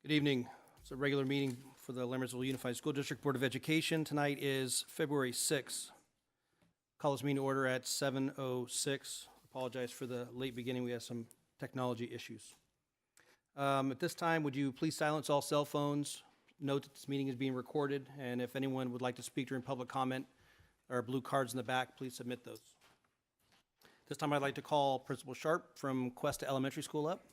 Good evening. It's a regular meeting for the Lammersville Unified School District Board of Education. Tonight is February 6th. Call this meeting to order at 7:06. Apologize for the late beginning. We had some technology issues. At this time, would you please silence all cell phones? Note that this meeting is being recorded, and if anyone would like to speak during public comment, there are blue cards in the back. Please submit those. This time, I'd like to call Principal Sharp from Cuesta Elementary School up.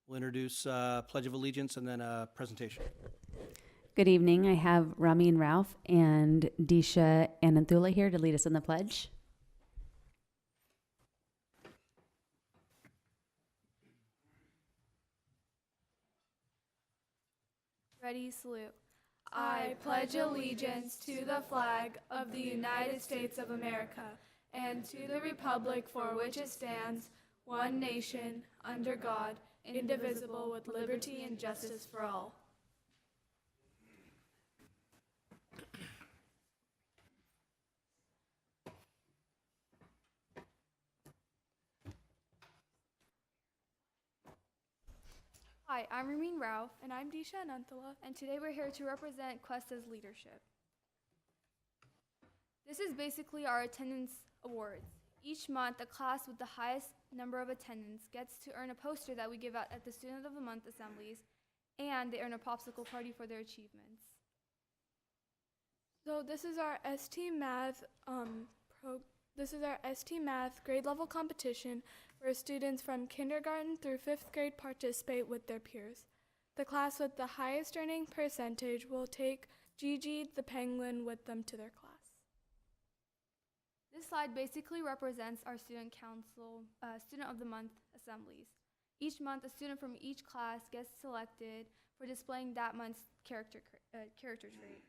We'll introduce Pledge of Allegiance and then a presentation. Good evening. I have Ramin Ralph and Disha Ananthula here to lead us in the pledge. Ready, salute. I pledge allegiance to the flag of the United States of America and to the republic for which it stands, one nation, under God, indivisible, with liberty and justice for all. Hi, I'm Ramin Rao. And I'm Disha Ananthula. And today we're here to represent Cuesta's leadership. This is basically our attendance awards. Each month, the class with the highest number of attendance gets to earn a poster that we give out at the Student of the Month assemblies, and they earn a popsicle party for their achievements. So this is our ST Math grade level competition where students from kindergarten through 5th grade participate with their peers. The class with the highest earning percentage will take Gigi the penguin with them to their class. This slide basically represents our student council, Student of the Month assemblies. Each month, a student from each class gets selected for displaying that month's character trait.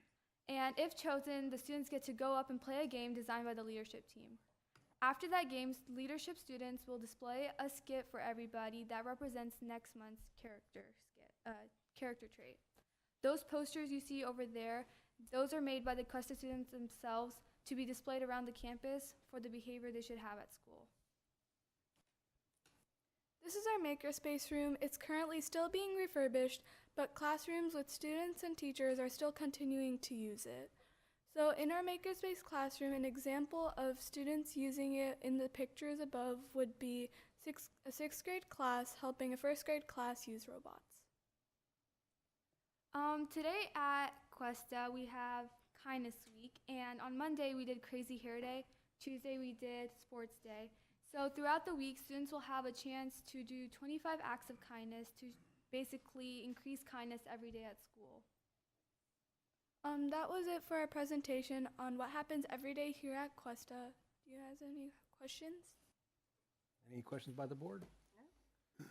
And if chosen, the students get to go up and play a game designed by the leadership team. After that game, leadership students will display a skit for everybody that represents next month's character trait. Those posters you see over there, those are made by the Cuesta students themselves to be displayed around the campus for the behavior they should have at school. This is our makerspace room. It's currently still being refurbished, but classrooms with students and teachers are still continuing to use it. So in our makerspace classroom, an example of students using it in the pictures above would be a 6th grade class helping a 1st grade class use robots. Today at Cuesta, we have Kindness Week, and on Monday we did Crazy Hair Day, Tuesday we did Sports Day. So throughout the week, students will have a chance to do 25 acts of kindness to basically increase kindness every day at school. That was it for our presentation on what happens every day here at Cuesta. Do you guys have any questions? Any questions by the board? No.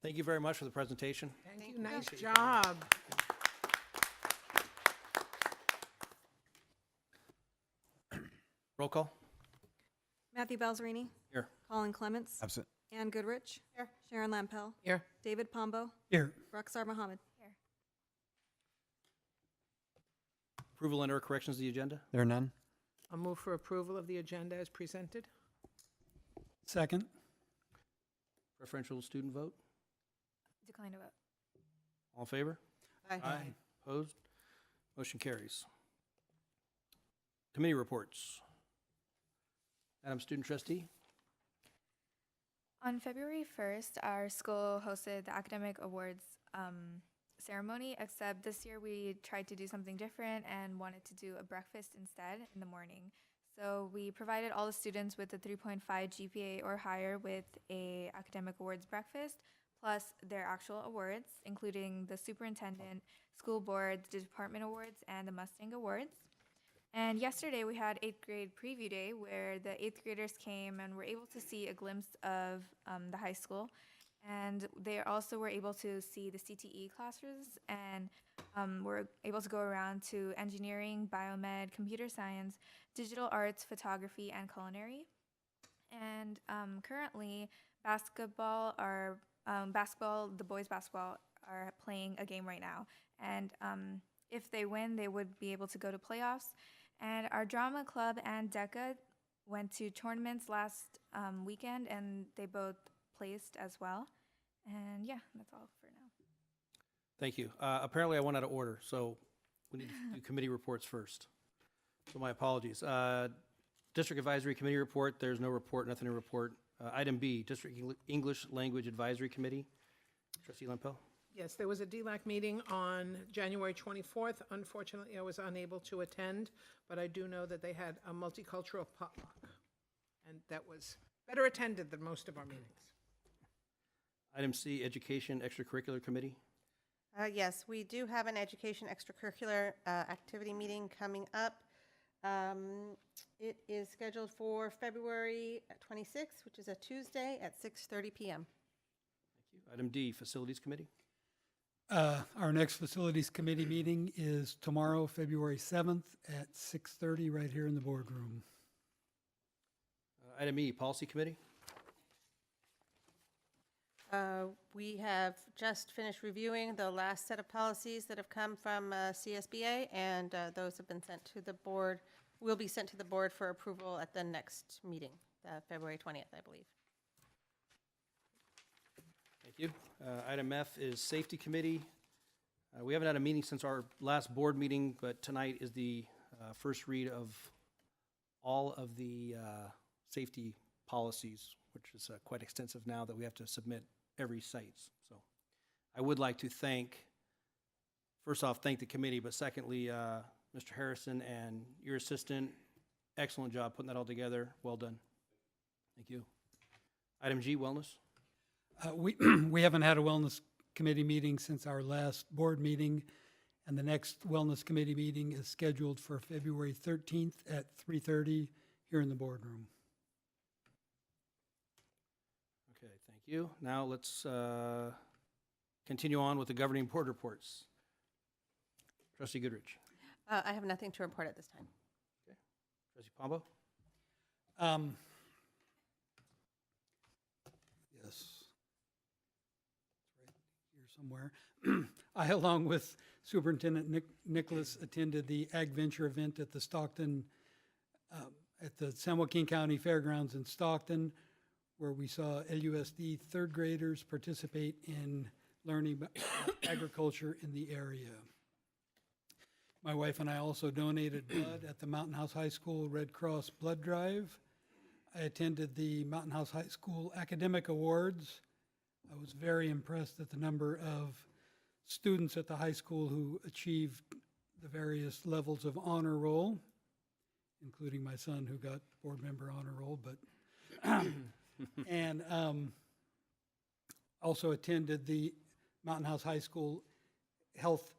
Thank you very much for the presentation. Thank you. Nice job. Roll call. Matthew Balzerini. Here. Colin Clements. Absent. Ann Goodrich. Here. Sharon Lampel. Here. David Pombo. Here. Roxar Mohammed. Approval and/or corrections to the agenda? There are none. I'll move for approval of the agenda as presented. Second. Preferential student vote? Decline to vote. All in favor? Aye. Opposed? Motion carries. Committee reports. Madam Student Trustee? On February 1st, our school hosted the academic awards ceremony, except this year we tried to do something different and wanted to do a breakfast instead in the morning. So we provided all the students with a 3.5 GPA or higher with a academic awards breakfast, plus their actual awards, including the superintendent, school board, the department awards, and the Mustang awards. And yesterday we had 8th grade preview day where the 8th graders came and were able to see a glimpse of the high school. And they also were able to see the CTE classes and were able to go around to engineering, biomed, computer science, digital arts, photography, and culinary. And currently, the boys basketball are playing a game right now. And if they win, they would be able to go to playoffs. And our drama club and DECA went to tournaments last weekend, and they both placed as well. And yeah, that's all for now. Thank you. Apparently I went out of order, so we need to do committee reports first. So my apologies. District Advisory Committee report, there's no report, nothing to report. Item B, District English Language Advisory Committee. Trustee Lempel? Yes, there was a DLAC meeting on January 24th. Unfortunately, I was unable to attend, but I do know that they had a multicultural potluck, and that was better attended than most of our meetings. Item C, Education Extracurricular Committee. Yes, we do have an education extracurricular activity meeting coming up. It is scheduled for February 26th, which is a Tuesday at 6:30 p.m. Thank you. Item D, Facilities Committee. Our next Facilities Committee meeting is tomorrow, February 7th at 6:30 right here in the boardroom. Item E, Policy Committee. We have just finished reviewing the last set of policies that have come from CSBA, and those have been sent to the board, will be sent to the board for approval at the next meeting, February 20th, I believe. Thank you. Item F is Safety Committee. We haven't had a meeting since our last board meeting, but tonight is the first read of all of the safety policies, which is quite extensive now that we have to submit every site. So I would like to first off, thank the committee, but secondly, Mr. Harrison and your assistant, excellent job putting that all together. Well done. Thank you. Item G, Wellness. We haven't had a Wellness Committee meeting since our last board meeting, and the next Wellness Committee meeting is scheduled for February 13th at 3:30 here in the boardroom. Okay, thank you. Now let's continue on with the governing board reports. Trustee Goodrich. I have nothing to report at this time. Trustee Pombo. Yes. It's right here somewhere. I, along with Superintendent Nicholas, attended the Ag Venture event at the at the San Joaquin County Fairgrounds in Stockton, where we saw LUSD third graders participate in learning about agriculture in the area. My wife and I also donated blood at the Mountain House High School Red Cross Blood Drive. I attended the Mountain House High School Academic Awards. I was very impressed at the number of students at the high school who achieved the various levels of honor roll, including my son who got board member honor roll, but and also attended the Mountain House High School Health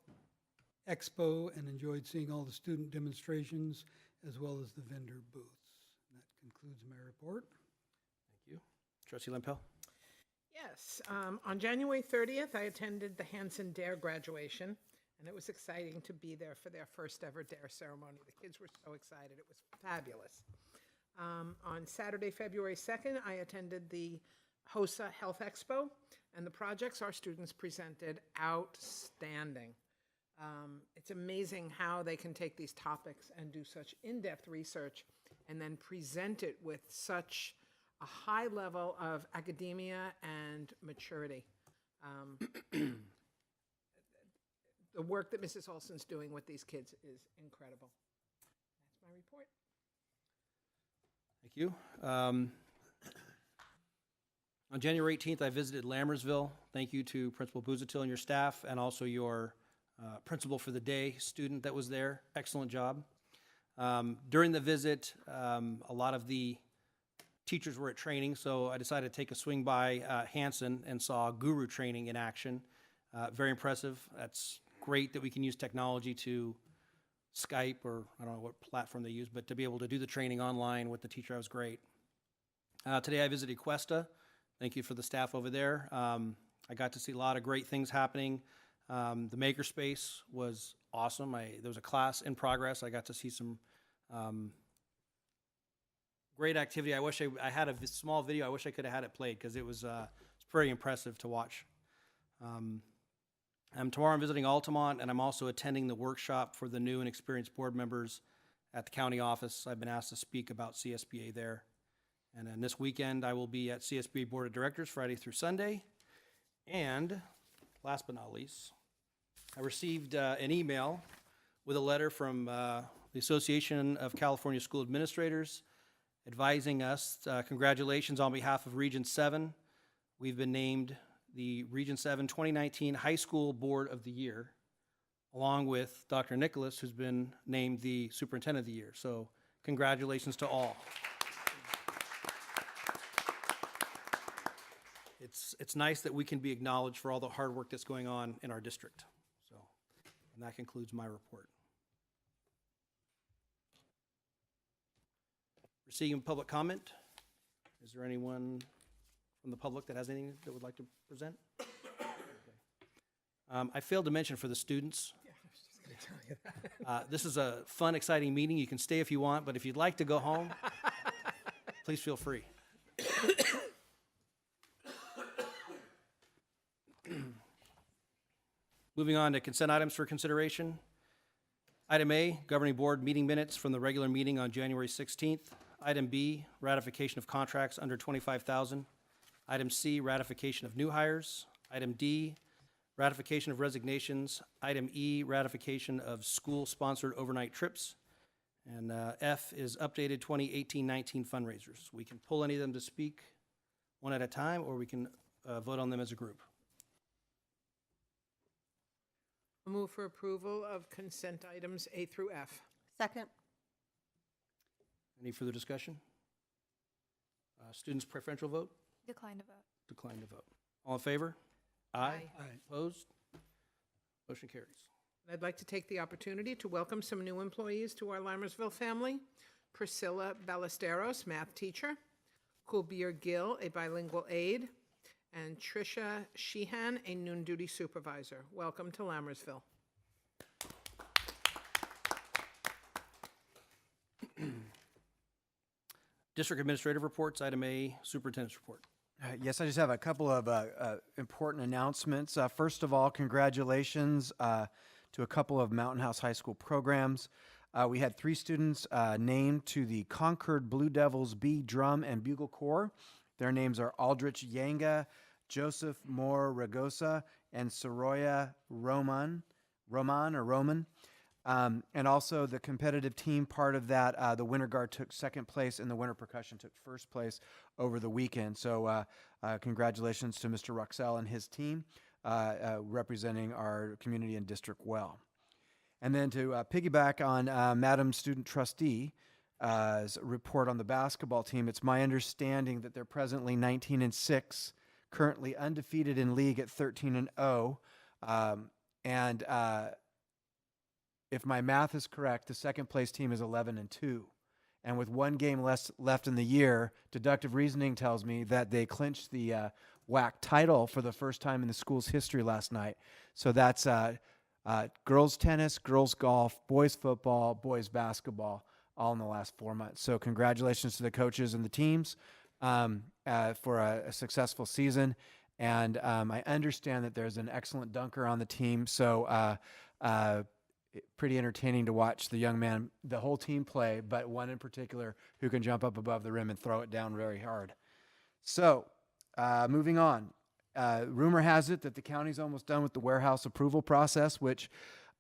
Expo and enjoyed seeing all the student demonstrations as well as the vendor booths. And that concludes my report. Thank you. Trustee Lempel. Yes, on January 30th, I attended the Hanson Dare graduation, and it was exciting to be there for their first ever Dare ceremony. The kids were so excited. It was fabulous. On Saturday, February 2nd, I attended the HOSA Health Expo, and the projects our students presented, outstanding. It's amazing how they can take these topics and do such in-depth research and then present it with such a high level of academia and maturity. The work that Mrs. Olson's doing with these kids is incredible. That's my report. Thank you. On January 18th, I visited Lammersville. Thank you to Principal Buzatil and your staff, and also your principal for the day student that was there. Excellent job. During the visit, a lot of the teachers were at training, so I decided to take a swing by Hanson and saw Guru training in action. Very impressive. That's great that we can use technology to Skype, or I don't know what platform they use, but to be able to do the training online with the teacher, was great. Today I visited Cuesta. Thank you for the staff over there. I got to see a lot of great things happening. The makerspace was awesome. There was a class in progress. I got to see some great activity. I wish I had a small video. I wish I could have had it played because it was pretty impressive to watch. Tomorrow I'm visiting Altamont, and I'm also attending the workshop for the new and experienced board members at the county office. I've been asked to speak about CSBA there. And then this weekend, I will be at CSBA Board of Directors Friday through Sunday. And last but not least, I received an email with a letter from the Association of California School Administrators advising us, congratulations on behalf of Region 7. We've been named the Region 7 2019 High School Board of the Year, along with Dr. Nicholas, who's been named the Superintendent of the Year. So congratulations to all. It's nice that we can be acknowledged for all the hard work that's going on in our district. So, and that concludes my report. Receiving public comment. Is there anyone from the public that has anything that would like to present? Okay. I failed to mention for the students. Yeah, I was just going to tell you that. This is a fun, exciting meeting. You can stay if you want, but if you'd like to go home, please feel free. Moving on to consent items for consideration. Item A, Governing Board meeting minutes from the regular meeting on January 16th. Item B, ratification of contracts under $25,000. Item C, ratification of new hires. Item D, ratification of resignations. Item E, ratification of school-sponsored overnight trips. And F is updated 2018-19 fundraisers. We can pull any of them to speak one at a time, or we can vote on them as a group. I'll move for approval of consent items A through F. Second. Any further discussion? Students' preferential vote? Decline to vote. Decline to vote. All in favor? Aye. Opposed? Motion carries. I'd like to take the opportunity to welcome some new employees to our Lammersville family. Priscilla Ballesteros, math teacher. Kulbir Gill, a bilingual aide. And Tricia Sheehan, a noon duty supervisor. Welcome to Lammersville. District Administrative Reports, item A, Superintendent's Report. Yes, I just have a couple of important announcements. First of all, congratulations to a couple of Mountain House High School programs. We had 3 students named to the Concord Blue Devils B Drum and Bugle Corps. Their names are Aldrich Yanga, Joseph Moore Ragosa, and Soroya Roman. And also the competitive team part of that, the Winter Guard took second place and the Winter Percussion took first place over the weekend. So congratulations to Mr. Ruxell and his team representing our community and district well. And then to piggyback on Madam Student Trustee, report on the basketball team, it's my understanding that they're presently 19-6, currently undefeated in league at 13-0. If my math is correct, the second place team is 11-2. And with one game left in the year, deductive reasoning tells me that they clinched the WAC title for the first time in the school's history last night. So that's girls tennis, girls golf, boys football, boys basketball, all in the last 4 months. So congratulations to the coaches and the teams for a successful season. And I understand that there's an excellent dunker on the team. So pretty entertaining to watch the young man, the whole team play, but one in particular who can jump up above the rim and throw it down very hard. So moving on. Rumor has it that the county's almost done with the warehouse approval process, which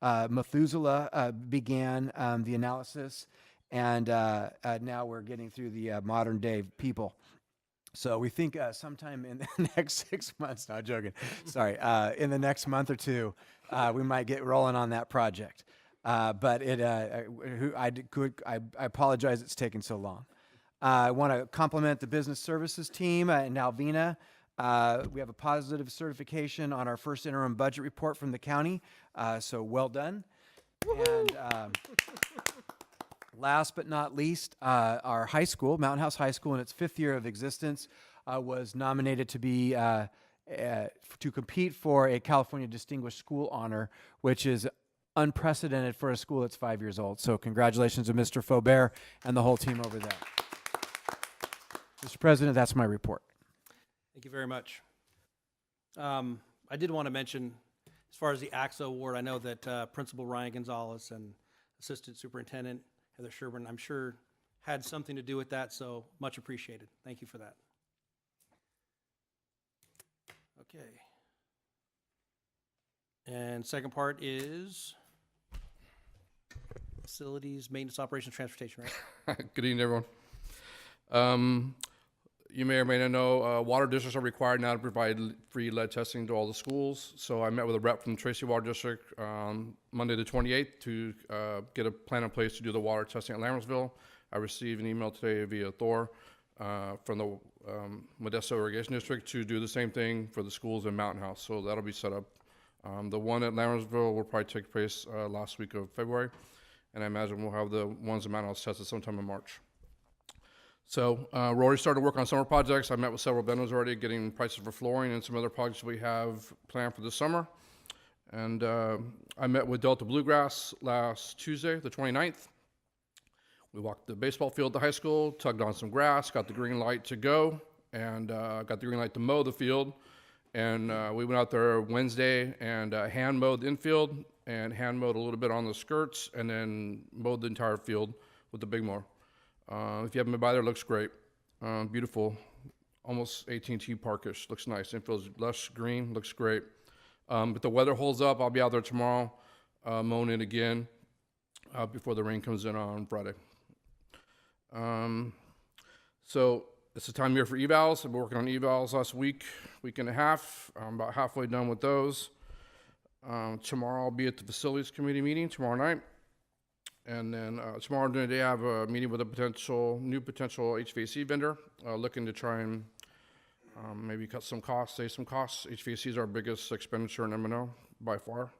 Methuselah began the analysis, and now we're getting through the modern day people. So we think sometime in the next 6 months, not joking, sorry, in the next month or two, we might get rolling on that project. But I apologize it's taken so long. I want to compliment the business services team in Alvena. We have a positive certification on our first interim budget report from the county, so well done. And last but not least, our high school, Mountain House High School, in its 5th year of existence, was nominated to be to compete for a California Distinguished School Honor, which is unprecedented for a school that's 5 years old. So congratulations to Mr. Faubert and the whole team over there. Mr. President, that's my report. Thank you very much. I did want to mention, as far as the AXA award, I know that Principal Ryan Gonzalez and Assistant Superintendent Heather Sherburne, I'm sure, had something to do with that, so much appreciated. Thank you for that. Okay. And second part is facilities, maintenance, operations, transportation, right? Good evening, everyone. You may or may not know, water districts are required now to provide free lead testing to all the schools. So I met with a rep from Tracy Water District Monday the 28th to get a plan in place to do the water testing at Lammersville. I received an email today via Thor from the Modesto Irrigation District to do the same thing for the schools in Mountain House. So that'll be set up. The one at Lammersville will probably take place last week of February. And I imagine we'll have the ones in Mountain House tested sometime in March. So we're already starting to work on summer projects. I met with several vendors already, getting prices for flooring and some other projects we have planned for this summer. And I met with Delta Bluegrass last Tuesday, the 29th. We walked the baseball field at the high school, tugged on some grass, got the green light to go, and got the green light to mow the field. And we went out there Wednesday and hand mowed the infield and hand mowed a little bit on the skirts and then mowed the entire field with the big mower. If you haven't been by there, it looks great. Beautiful, almost AT&T Parkish. Looks nice. Infield's lush green, looks great. But the weather holds up. I'll be out there tomorrow mowing it again before the rain comes in on Friday. So it's the time of year for evals. I've been working on evals last week and a half. I'm about halfway done with those. Tomorrow I'll be at the facilities committee meeting tomorrow night. And then tomorrow during the day I have a meeting with a new potential HVAC vendor looking to try and maybe cut some costs, save some costs. HVAC is our biggest expenditure in M&O by far.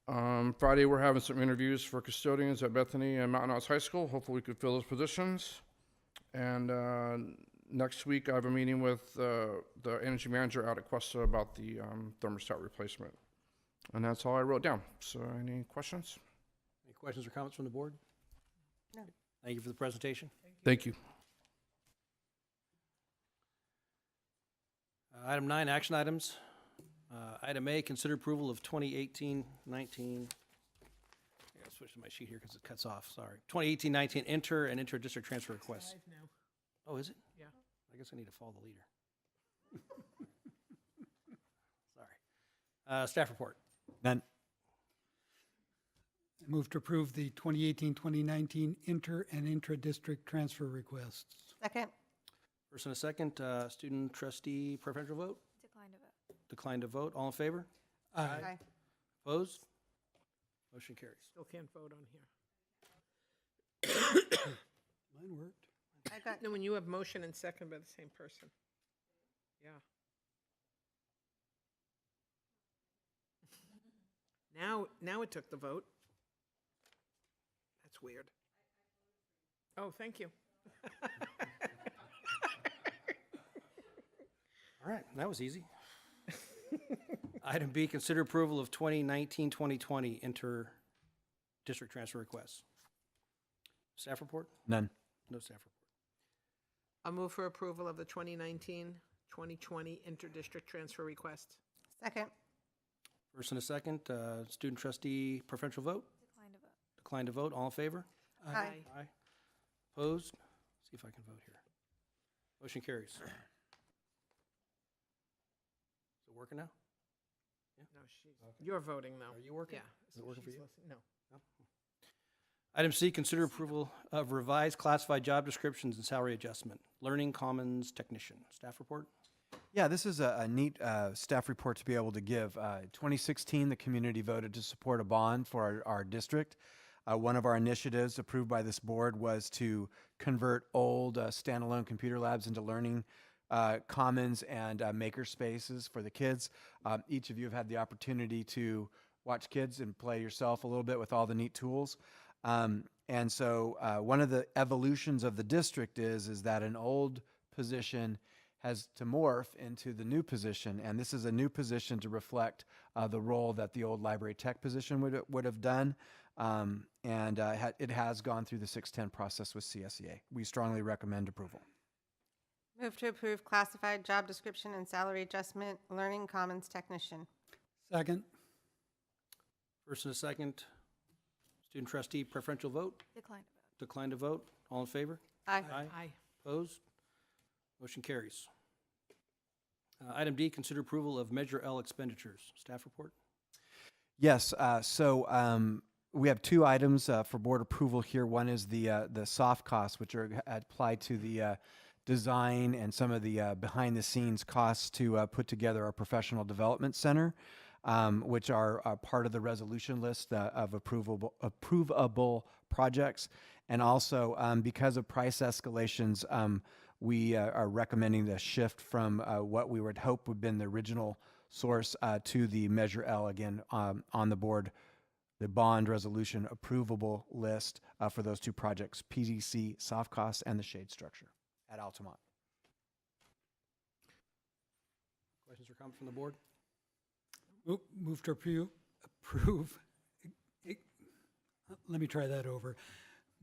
Friday we're having some interviews for custodians at Bethany and Mountain House High School. Hopefully we could fill those positions. And next week I have a meeting with the energy manager out at Cuesta about the thermostat replacement. And that's all I wrote down. So any questions? Any questions or comments from the board? No. Thank you for the presentation. Thank you. Item 9, action items. Item A, consider approval of 2018-19. I gotta switch to my sheet here because it cuts off, sorry. 2018-19 inter and inter-district transfer requests. 5 now. Oh, is it? Yeah. I guess I need to follow the leader. Sorry. Staff report. None. Move to approve the 2018-2019 inter and intra-district transfer requests. Second. First and a second, student trustee preferential vote? Decline to vote. Decline to vote. All in favor? Aye. Opposed? Motion carries. Still can't vote on here. Mine worked. I got No, when you have motion and second by the same person. Yeah. Now it took the vote. That's weird. Oh, thank you. All right, that was easy. Item B, consider approval of 2019-2020 inter-district transfer requests. Staff report? None. No staff report. I'll move for approval of the 2019-2020 inter-district transfer request. Second. First and a second, student trustee preferential vote? Decline to vote. Decline to vote. All in favor? Aye. Aye. Opposed? See if I can vote here. Motion carries. Is it working now? No, you're voting though. Are you working? Yeah. Is it working for She's you? listening. No. Item C, consider approval of revised classified job descriptions and salary adjustment. Learning Commons Technician. Staff report? Yeah, this is a neat staff report to be able to give. 2016, the community voted to support a bond for our district. One of our initiatives approved by this board was to convert old standalone computer labs into learning commons and maker spaces for the kids. Each of you have had the opportunity to watch kids and play yourself a little bit with all the neat tools. And so one of the evolutions of the district is that an old position has to morph into the new position, and this is a new position to reflect the role that the old library tech position would have done, and it has gone through the 610 process with CSEA. We strongly recommend approval. Move to approve classified job description and salary adjustment, Learning Commons Technician. Second. First and a second, student trustee preferential vote? Decline to vote. Decline to vote. All in favor? Aye. Aye. Opposed? Motion carries. Item D, consider approval of Measure L expenditures. Staff report? Yes, we have two items for board approval here. One is the soft costs, which are applied to the design and some of the behind-the-scenes costs to put together our professional development center, which are part of the resolution list of approvable projects. And also, because of price escalations, we are recommending the shift from what we would hope would have been the original source to the Measure L, again, on the board, the bond resolution approvable list for those two projects, PDC soft costs and the shade structure at Altamont. Questions or comments from the board? Move to approve. Let me try that over.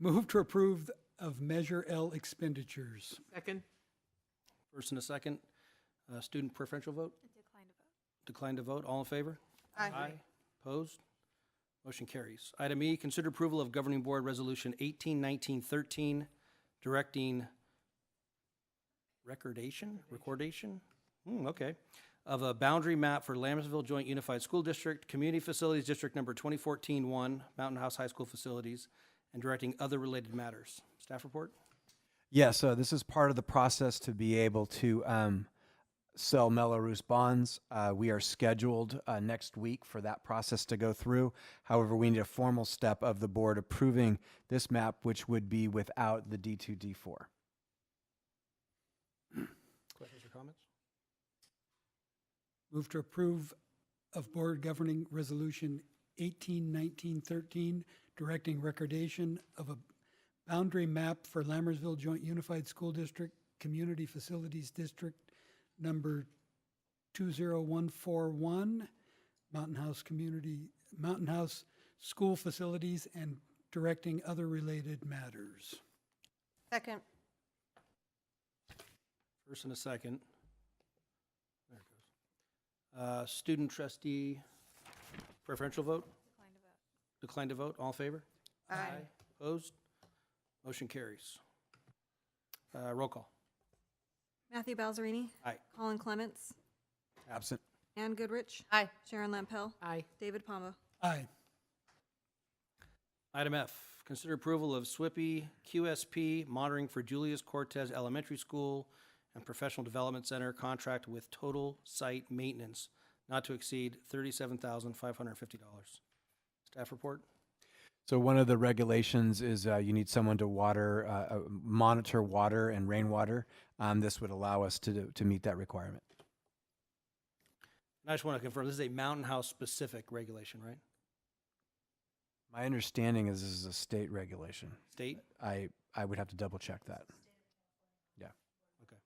Move to approve of Measure L expenditures. Second? First and a second. Student preferential vote? Decline to vote. Declined to vote. All in favor? Aye. Opposed? Motion carries. Item E, consider approval of Governing Board Resolution 181913, directing recordation? Okay. Of a boundary map for Lammersville Joint Unified School District, Community Facilities District Number 2014-1, Mountain House High School Facilities, and directing other related matters. Staff report? Yeah, so this is part of the process to be able to sell Mello-Roos bonds. We are scheduled next week for that process to go through. However, we need a formal step of the board approving this map, which would be without the D2, D4. Questions or comments? Move to approve of Board Governing Resolution 181913, directing recordation of a boundary map for Lammersville Joint Unified School District, Community Facilities District Number 20141, Mountain House School Facilities, and directing other related matters. Second. First and a second. There it goes. Student trustee preferential vote? Decline to vote. Declined to vote. All in favor? Aye. Opposed? Motion carries. Roll call. Matthew Balzerini. Aye. Colin Clements. Absent. Ann Goodrich. Aye. Sharon Lampel. Aye. David Pombo. Aye. Item F, consider approval of SWIPI QSP monitoring for Julius Cortez Elementary School and Professional Development Center contract with total site maintenance not to exceed $37,550. Staff report? So one of the regulations is you need someone to monitor water and rainwater. This would allow us to meet that requirement. I just want to confirm, this is a Mountain House specific regulation, right? My understanding is this is a state regulation. State? I would have to double check that. Yeah. Okay.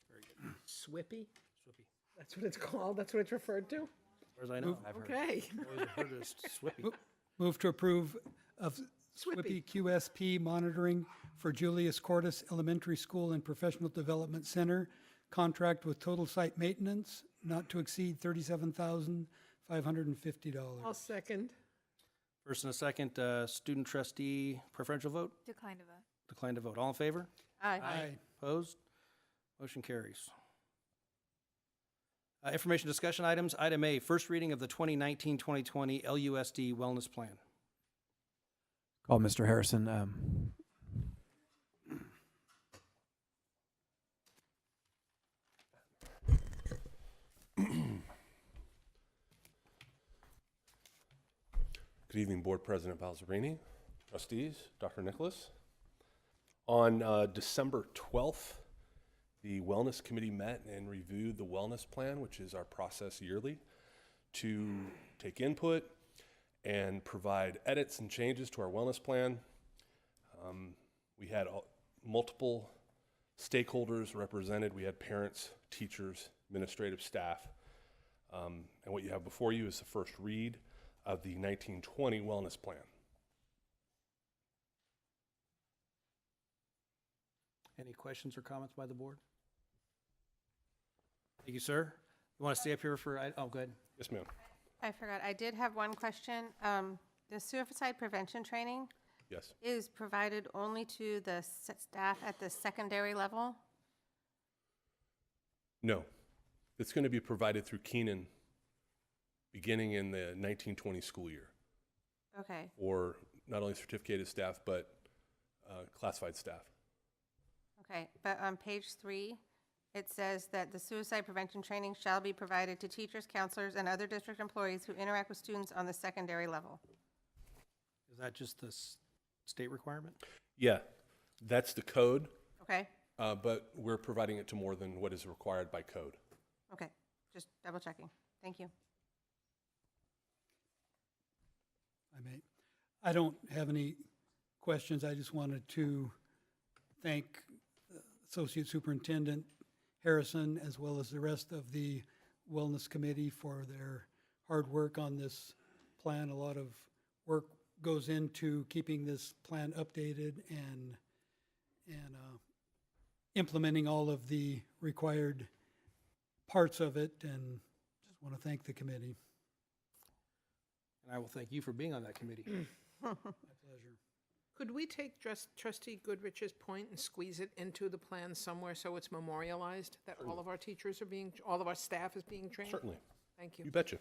Very good. Swippy? SWIPI. That's what it's called? That's what it's referred to? As far as I know. I've heard. Okay. Always heard it as SWIPI. Move to approve of SWIPI QSP monitoring for Julius Cortez Elementary School and Professional Development Center, contract with total site maintenance not to exceed $37,550. I'll second. First and a second, student trustee preferential vote? Decline to vote. Declined to vote. All in favor? Aye. Opposed? Motion carries. Information discussion items. Item A, first reading of the 2019-2020 LUSD Wellness Plan. Call Mr. Harrison. Good evening, Board President Balzerini, trustees, Dr. Nicholas. On December 12th, the Wellness Committee met and reviewed the wellness plan, which is our process yearly, to take input and provide edits and changes to our wellness plan. We had multiple stakeholders represented. We had parents, teachers, administrative staff. And what you have before you is the first read of the 1920 wellness plan. Any questions or comments by the board? Thank you, sir. You want to stay up here for, oh, go ahead. Yes, ma'am. I forgot, I did have one question. The suicide prevention training Yes. is provided only to the staff at the secondary level? No. It's going to be provided through Keenan beginning in the 1920 school year Okay. for not only certificated staff, but classified staff. Okay, but on page 3, it says that the suicide prevention training shall be provided to teachers, counselors, and other district employees who interact with students on the secondary level. Is that just the state requirement? Yeah, that's the code, Okay, but we're providing it to more than what is required by code. okay, just double checking. Thank you. I don't have any questions. I just wanted to thank Associate Superintendent Harrison as well as the rest of the Wellness Committee for their hard work on this plan. A lot of work goes into keeping this plan updated and implementing all of the required parts of it, and just want to thank the committee. And I will thank you for being on that committee. My pleasure. Could we take Trustee Goodrich's point and squeeze it into the plan somewhere so it's memorialized, that all of our teachers are being, all of our staff is being trained? Certainly. Thank You you. betcha.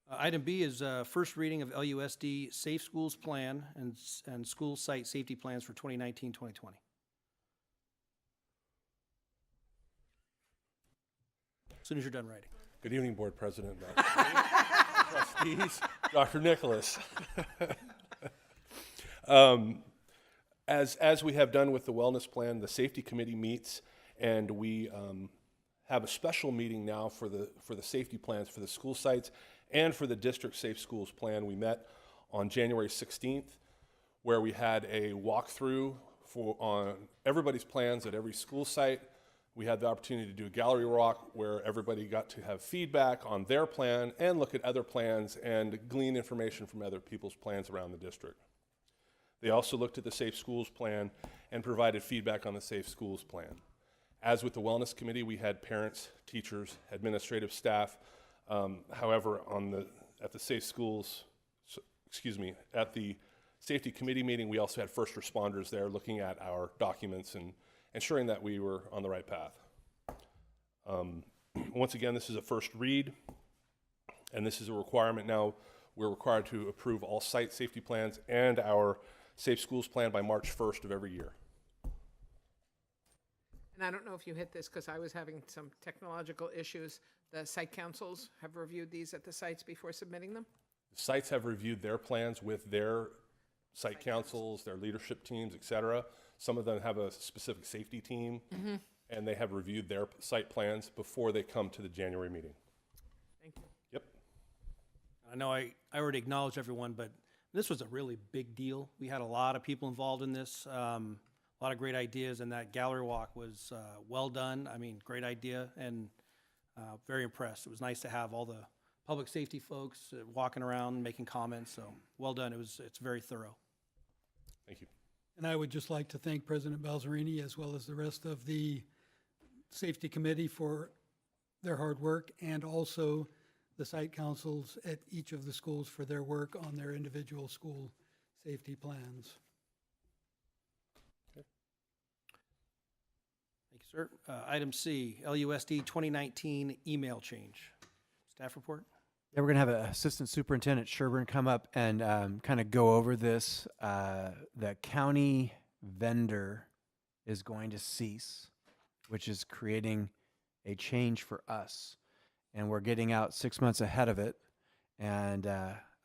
Item B is first reading of LUSD Safe Schools Plan and School Site Safety Plans for 2019-2020. As soon as you're done writing. Good evening, Board President, trustees, Dr. Nicholas. As we have done with the wellness plan, the safety committee meets, and we have a special meeting now for the safety plans for the school sites and for the district safe schools plan. We met on January 16th, where we had a walkthrough on everybody's plans at every school site. We had the opportunity to do a gallery walk where everybody got to have feedback on their plan and look at other plans and glean information from other people's plans around the district. They also looked at the Safe Schools Plan and provided feedback on the Safe Schools Plan. As with the Wellness Committee, we had parents, teachers, administrative staff. However, at the Safe Schools, at the Safety Committee meeting, we also had first responders there looking at our documents and ensuring that we were on the right path. Once again, this is a first read, and this is a requirement now. We're required to approve all site safety plans and our Safe Schools Plan by March 1st of every year. And I don't know if you hit this because I was having some technological issues. The site councils have reviewed these at the sites before submitting them? The sites have reviewed their plans with their site councils, their leadership teams, et cetera. Some of them have a specific safety team, and they have reviewed their site plans before they come to the January meeting. Thank you. Yep. I know I already acknowledged everyone, but this was a really big deal. We had a lot of people involved in this, a lot of great ideas, and that gallery walk was well done. I mean, great idea, and very impressed. It was nice to have all the public safety folks walking around, making comments, so well done. It's very thorough. Thank you. And I would just like to thank President Balzerini as well as the rest of the Safety Committee for their hard work, and also the site councils at each of the schools for their work on their individual school safety plans. Thank you, sir. Item C, LUSD 2019 email change. Staff report? Yeah, we're going to have Assistant Superintendent Sherburne come up and kind of go over this. The county vendor is going to cease, which is creating a change for us. And we're getting out 6 months ahead of it. And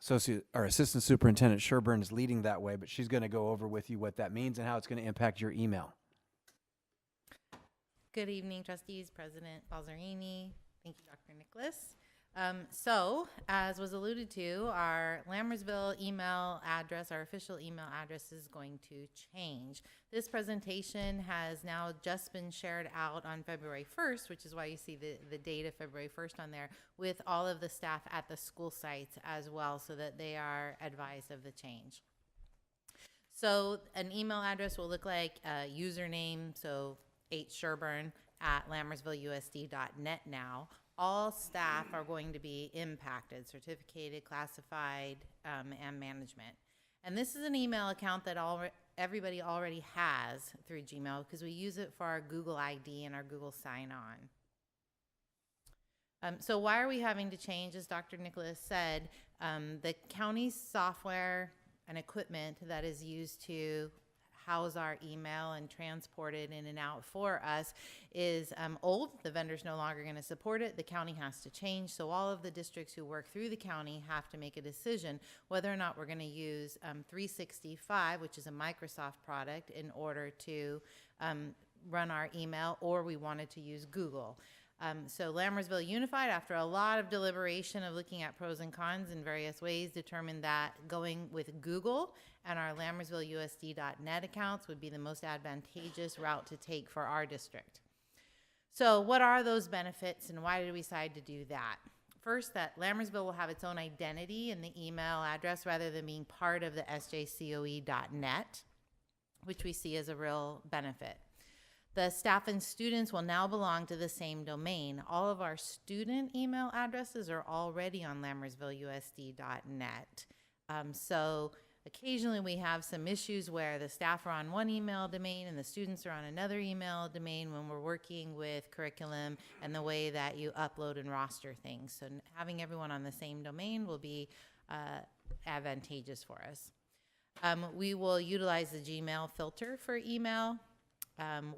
Assistant Superintendent Sherburne is leading that way, but she's going to go over with you what that means and how it's going to impact your email. Good evening, trustees, President Balzerini. Thank you, Dr. Nicholas. So, as was alluded to, our Lammersville email address, our official email address, is going to change. This presentation has now just been shared out on February 1st, which is why you see the date of February 1st on there, with all of the staff at the school sites as well, so that they are advised of the change. So, an email address will look like a username, so hsherburn@lammersvilleusd.net now. All staff are going to be impacted, certificated, classified, and management. And this is an email account that everybody already has through Gmail because we use it for our Google ID and our Google sign-on. So why are we having to change? As Dr. Nicholas said, the county's software and equipment that is used to house our email and transport it in and out for us is old. The vendor's no longer going to support it. The county has to change. So all of the districts who work through the county have to make a decision whether or not we're going to use 365, which is a Microsoft product, in order to run our email, or we wanted to use Google. So Lammersville Unified, after a lot of deliberation of looking at pros and cons in various ways, determined that going with Google and our LammersvilleUSD.net accounts would be the most advantageous route to take for our district. So what are those benefits, and why did we decide to do that? First, that Lammersville will have its own identity in the email address rather than being part of the SJCOE.net, which we see as a real benefit. The staff and students will now belong to the same domain. All of our student email addresses are already on LammersvilleUSD.net. So occasionally we have some issues where the staff are on one email domain and the students are on another email domain when we're working with curriculum and the way that you upload and roster things. So having everyone on the same domain will be advantageous for us. We will utilize the Gmail filter for email.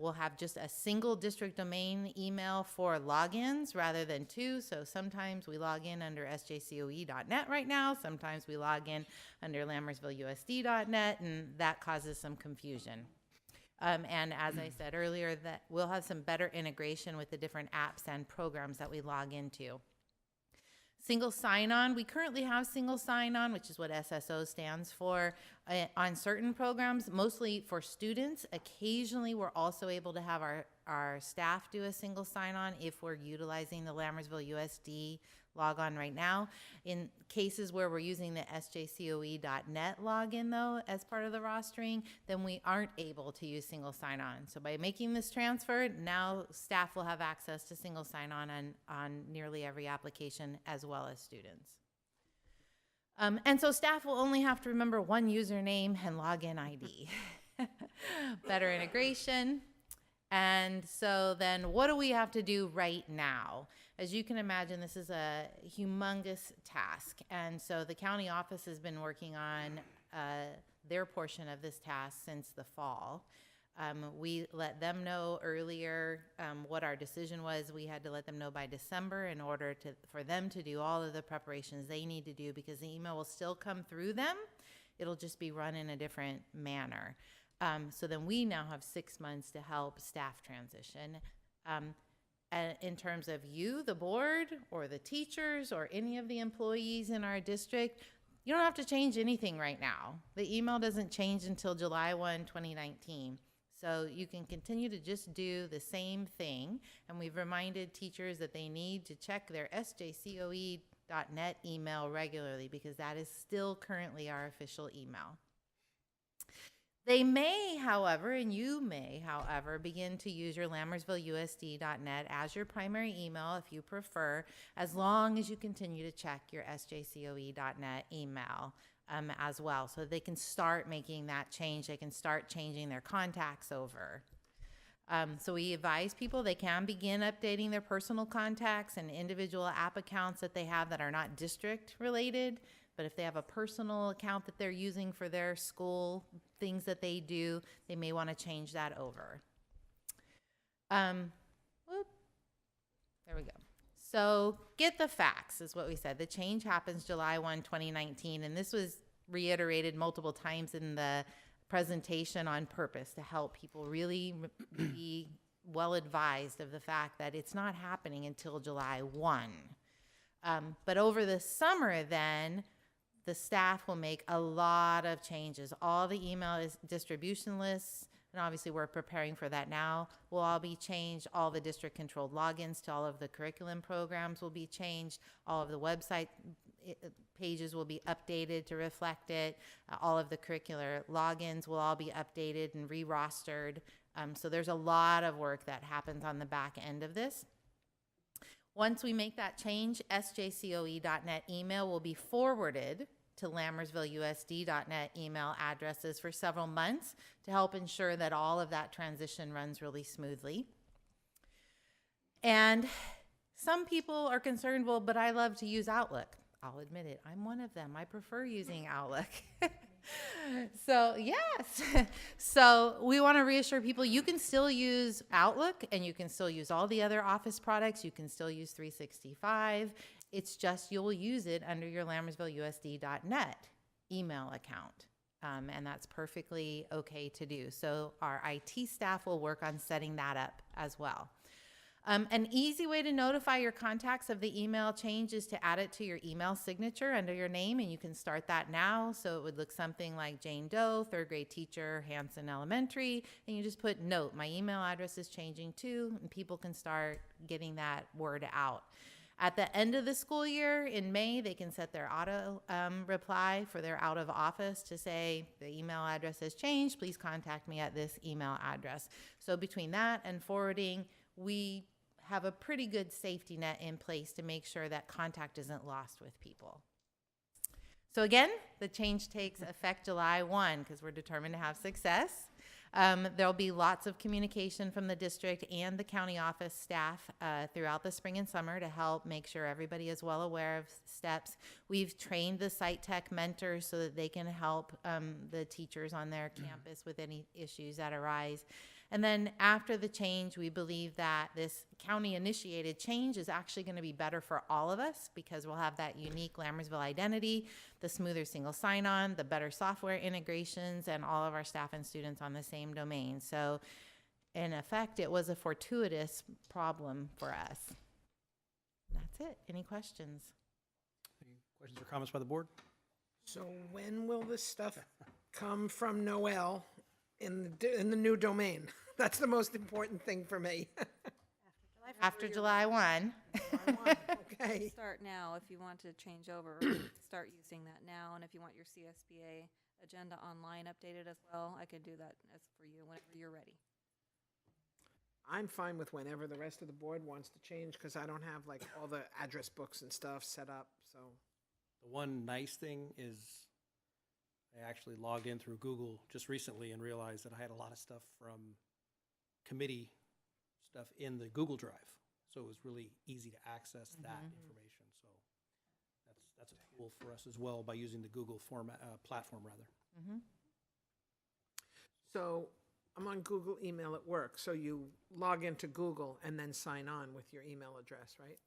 We'll have just a single district domain email for logins rather than two. So sometimes we log in under sjcoe.net right now. Sometimes we log in under lammersvilleusd.net, and that causes some confusion. And as I said earlier, that we'll have some better integration with the different apps and programs that we log into. Single sign-on, we currently have single sign-on, which is what SSO stands for, on certain programs, mostly for students. Occasionally, we're also able to have our staff do a single sign-on if we're utilizing the Lammersville USD log-on right now. In cases where we're using the sjcoe.net login, though, as part of the rostering, then we aren't able to use single sign-on. So by making this transfer, now staff will have access to single sign-on on nearly every application, as well as students. And so staff will only have to remember one username and login ID. Better integration. And so then what do we have to do right now? As you can imagine, this is a humongous task. And so the county office has been working on their portion of this task since the fall. We let them know earlier what our decision was. We had to let them know by December in order for them to do all of the preparations they need to do, because the email will still come through them. It'll just be run in a different manner. So then we now have 6 months to help staff transition. In terms of you, the board, or the teachers, or any of the employees in our district, you don't have to change anything right now. The email doesn't change until July 1, 2019. So you can continue to just do the same thing. And we've reminded teachers that they need to check their sjcoe.net email regularly, because that is still currently our official email. They may, however, and you may, however, begin to use your LammersvilleUSD.net as your primary email if you prefer, as long as you continue to check your sjcoe.net email as well. So they can start making that change. They can start changing their contacts over. So we advise people they can begin updating their personal contacts and individual app accounts that they have that are not district related. But if they have a personal account that they're using for their school, things that they do, they may want to change that over. There we go. So get the facts is what we said. The change happens July 1, 2019, and this was reiterated multiple times in the presentation on purpose to help people really be well advised of the fact that it's not happening until July 1. But over the summer then, the staff will make a lot of changes. All the email distribution lists, and obviously we're preparing for that now, will all be changed. All the district controlled logins to all of the curriculum programs will be changed. All of the website pages will be updated to reflect it. All of the curricular logins will all be updated and re-rostered. So there's a lot of work that happens on the back end of this. Once we make that change, sjcoe.net email will be forwarded to LammersvilleUSD.net email addresses for several months to help ensure that all of that transition runs really smoothly. And Some people are concerned, well, but I love to use Outlook. I'll admit it, I'm one of them. I prefer using Outlook. So, yes. So we want to reassure people you can still use Outlook and you can still use all the other Office products. You can still use 365. It's just you'll use it under your LammersvilleUSD.net email account. And that's perfectly okay to do. So our IT staff will work on setting that up as well. An easy way to notify your contacts of the email change is to add it to your email signature under your name, and you can start that now. So it would look something like Jane Doe, 3rd grade teacher, Hanson Elementary, and you just put note, my email address is changing too, and people can start getting that word out. At the end of the school year in May, they can set their auto reply for their out of office to say the email address has changed. Please contact me at this email address. So between that and forwarding, we have a pretty good safety net in place to make sure that contact isn't lost with people. So again, the change takes effect July 1 because we're determined to have success. There'll be lots of communication from the district and the county office staff throughout the spring and summer to help make sure everybody is well aware of steps. We've trained the site tech mentors so that they can help the teachers on their campus with any issues that arise. And then after the change, we believe that this county-initiated change is actually going to be better for all of us because we'll have that unique Lammersville identity, the smoother single sign-on, the better software integrations, and all of our staff and students on the same domain. So in effect, it was a fortuitous problem for us. That's it. Any questions? Any questions or comments by the board? So when will this stuff come from Noel in the new domain? That's the most important thing for me. After July 1. Okay. Start now if you want to change over. Start using that now, and if you want your CSBA agenda online updated as well, I could do that as for you whenever you're ready. I'm fine with whenever the rest of the board wants to change because I don't have like all the address books and stuff set up. So The one nice thing is I actually logged in through Google just recently and realized that I had a lot of stuff from committee stuff in the Google Drive. So it was really easy to access that information. So that's a tool for us as well by using the Google format, platform rather. So I'm on Google email at work. So you log into Google and then sign on with your email address, right?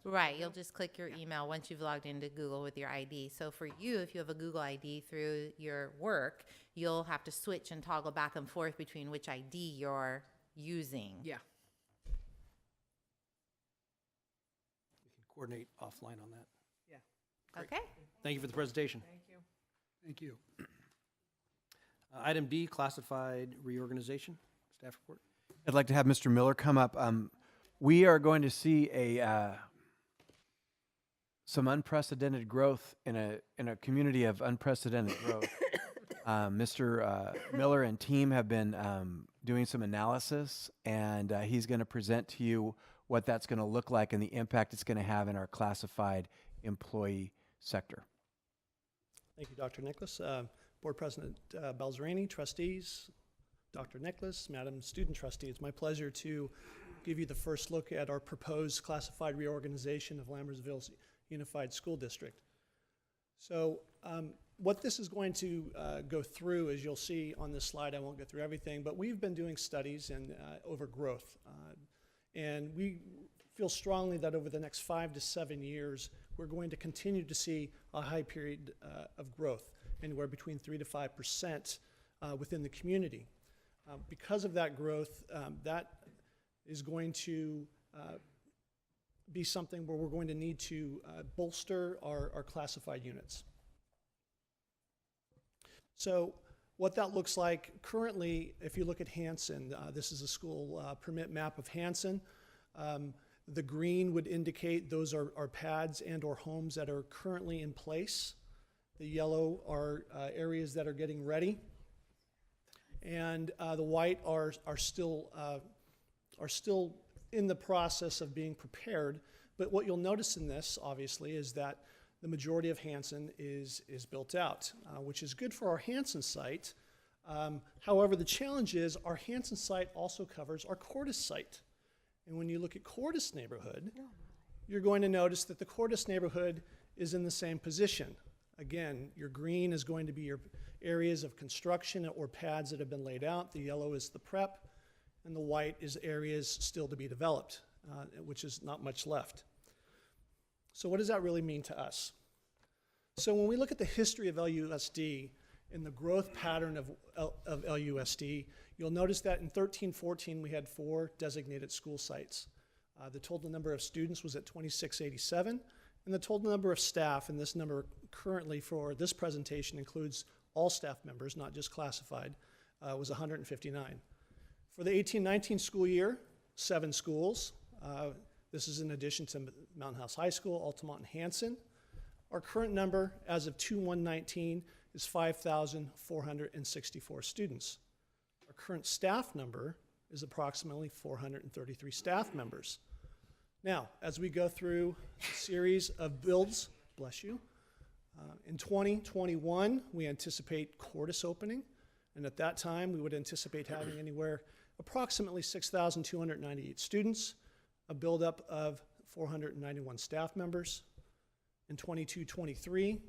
Right, you'll just click your email once you've logged into Google with your ID. So for you, if you have a Google ID through your work, you'll have to switch and toggle back and forth between which ID you're using. Yeah. We can coordinate offline on that. Yeah. Okay. Thank you for the presentation. Thank you. Thank you. Item D, classified reorganization, staff report. I'd like to have Mr. Miller come up. We are going to see some unprecedented growth in a community of unprecedented growth. Mr. Miller and team have been doing some analysis, and he's going to present to you what that's going to look like and the impact it's going to have in our classified employee sector. Thank you, Dr. Nicholas. Board President Balzerini, trustees, Dr. Nicholas, Madam Student Trustee, it's my pleasure to give you the first look at our proposed classified reorganization of Lammersville's Unified School District. So what this is going to go through, as you'll see on this slide, I won't go through everything, but we've been doing studies over growth. And we feel strongly that over the next 5 to 7 years, we're going to continue to see a high period of growth, anywhere between 3 to 5% within the community. Because of that growth, that is going to be something where we're going to need to bolster our classified units. So what that looks like currently, if you look at Hanson, this is a school permit map of Hanson. The green would indicate those are pads and or homes that are currently in place. The yellow are areas that are getting ready. And the white are still in the process of being prepared. But what you'll notice in this, obviously, is that the majority of Hanson is built out, which is good for our Hanson site. However, the challenge is our Hanson site also covers our Cordis site. And when you look at Cordis neighborhood, you're going to notice that the Cordis neighborhood is in the same position. Again, your green is going to be your areas of construction or pads that have been laid out. The yellow is the prep, and the white is areas still to be developed, which is not much left. So what does that really mean to us? So when we look at the history of LUSD and the growth pattern of LUSD, you'll notice that in 13-14 we had 4 designated school sites. The total number of students was at 2687, and the total number of staff, and this number currently for this presentation includes all staff members, not just classified, was 159. For the 18-19 school year, 7 schools. This is in addition to Mountain House High School, Altamont, and Hanson. Our current number as of 2/1/19 is 5,464 students. Our current staff number is approximately 433 staff members. Now, as we go through a series of builds, bless you, in 2021, we anticipate Cordis opening, and at that time, we would anticipate having anywhere approximately 6,298 students, a buildup of 491 staff members. In 22-23,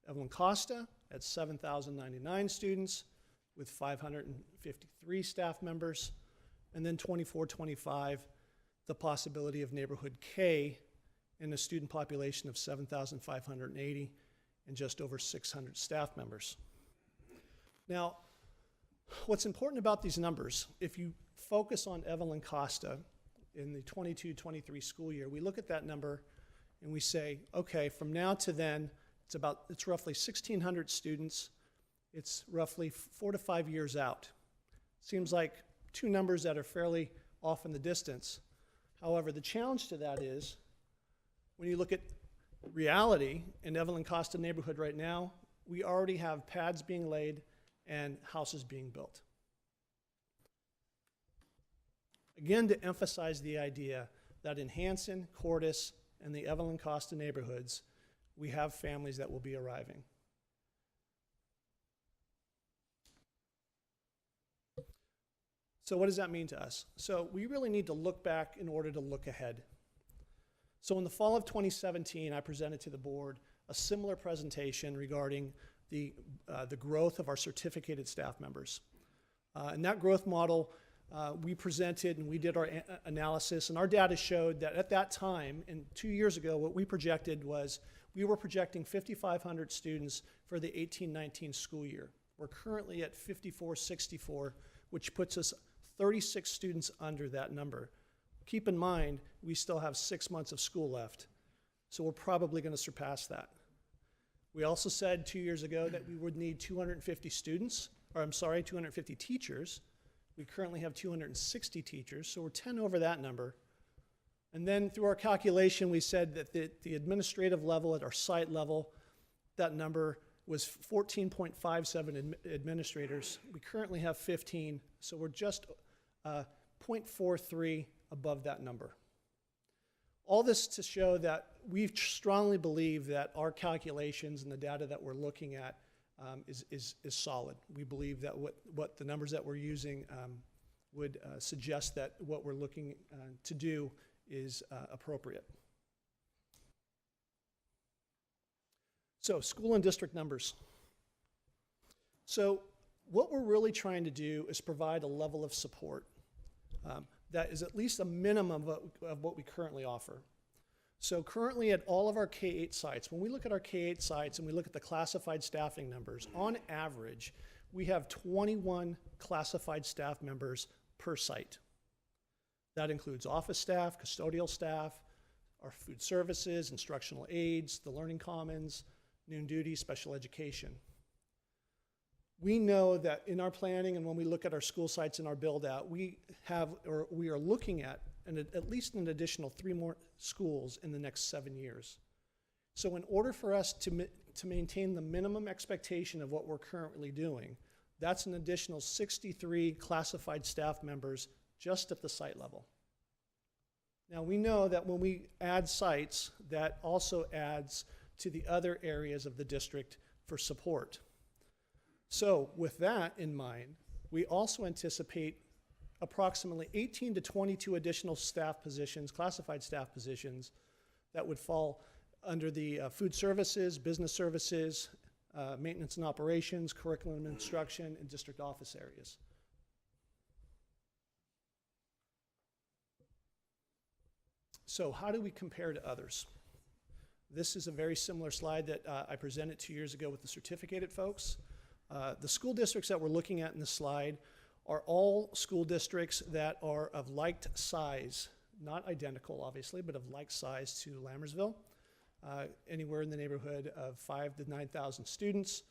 Evelyn Cuesta at 7,099 students with 553 staff members. And then 24-25, the possibility of neighborhood K in a student population of 7,580 and just over 600 staff members. Now, what's important about these numbers, if you focus on Evelyn Cuesta in the 22-23 school year, we look at that number and we say, okay, from now to then, it's roughly 1,600 students. It's roughly 4 to 5 years out. Seems like 2 numbers that are fairly off in the distance. However, the challenge to that is when you look at reality in Evelyn Cuesta neighborhood right now, we already have pads being laid and houses being built. Again, to emphasize the idea that in Hanson, Cordis, and the Evelyn Cuesta neighborhoods, we have families that will be arriving. So what does that mean to us? So we really need to look back in order to look ahead. So in the fall of 2017, I presented to the board a similar presentation regarding the growth of our certificated staff members. And that growth model, we presented and we did our analysis, and our data showed that at that time, and 2 years ago, what we projected was we were projecting 5,500 students for the 18-19 school year. We're currently at 5,464, which puts us 36 students under that number. Keep in mind, we still have 6 months of school left, so we're probably going to surpass that. We also said 2 years ago that we would need 250 teachers. We currently have 260 teachers, so we're 10 over that number. And then through our calculation, we said that the administrative level at our site level, that number was 14.57 administrators. We currently have 15, so we're just 0.43 above that number. All this to show that we strongly believe that our calculations and the data that we're looking at is solid. We believe that what the numbers that we're using would suggest that what we're looking to do is appropriate. So school and district numbers. So what we're really trying to do is provide a level of support that is at least a minimum of what we currently offer. So currently at all of our K-8 sites, when we look at our K-8 sites and we look at the classified staffing numbers, on average, we have 21 classified staff members per site. That includes office staff, custodial staff, our food services, instructional aides, the learning commons, noon duty, special education. We know that in our planning and when we look at our school sites and our build out, we are looking at at least an additional 3 more schools in the next 7 years. So in order for us to maintain the minimum expectation of what we're currently doing, that's an additional 63 classified staff members just at the site level. Now we know that when we add sites, that also adds to the other areas of the district for support. So with that in mind, we also anticipate approximately 18 to 22 additional staff positions, classified staff positions, that would fall under the food services, business services, maintenance and operations, curriculum and instruction, and district office areas. So how do we compare to others? This is a very similar slide that I presented 2 years ago with the certificated folks. The school districts that we're looking at in this slide are all school districts that are of like size, not identical obviously, but of like size to Lammersville, anywhere in the neighborhood of 5,000 to 9,000 students.